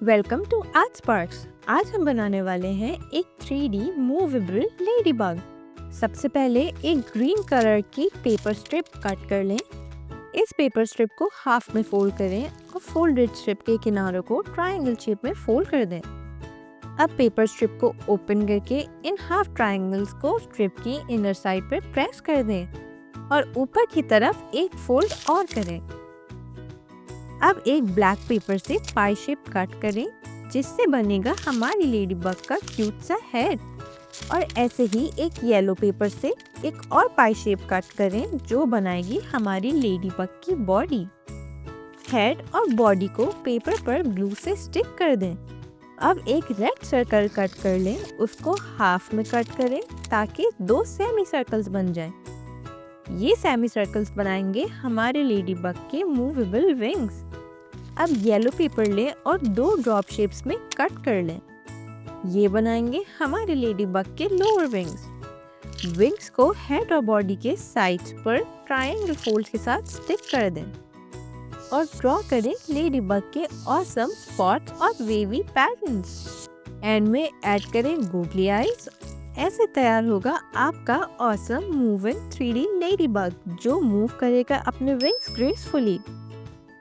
Welcome to art sparks. आज हम बनाने वाले हैं एक 3D मूवेबल लेडीबग। सबसे पहले एक ग्रीन कलर की पेपर स्ट्रिप कट कर लें। इस पेपर स्ट्रिप को हाफ में फोल्ड करें और फोल्डेड स्ट्रिप के किनारों को ट्रायंगल शेप में फोल्ड कर दें। अब पेपर स्ट्रिप को ओपन करके इन हाफ ट्रायंगल्स को स्ट्रिप की इनर साइड पर प्रेस कर दें और ऊपर की तरफ एक फोल्ड और करें। अब एक ब्लैक पेपर से पाई शेप कट करें जिससे बनेगा हमारी लेडीबग का क्यूट सा हेड। और ऐसे ही एक येलो पेपर से एक और पाई शेप कट करें जो बनाएगी हमारी लेडीबग की बॉडी। हेड और बॉडी को पेपर पर ग्लू से स्टिक कर दें। अब एक रेड सर्कल कट कर लें, उसको हाफ में कट करें ताकि 2 सेमी सर्कल्स बन जाएं। ये सेमी सर्कल्स बनाएंगे हमारे लेडीबग के मूवेबल विंग्स। अब येलो पेपर लें और 2 ड्रॉप शेप्स में कट कर लें। ये बनाएंगे हमारे लेडीबग के लोअर विंग्स। विंग्स को हेड और बॉडी के साइड्स पर ट्रायंगल फोल्ड्स के साथ स्टिक कर दें और ड्रॉ करें लेडीबग के ऑसम स्पॉट्स और वेवी पैटर्न्स। एंड में ऐड करें गूगली आईज। ऐसे तैयार होगा आपका ऑसम मूविंग 3D लेडीबग जो मूव करेगा अपने विंग्स ग्रेसफुली।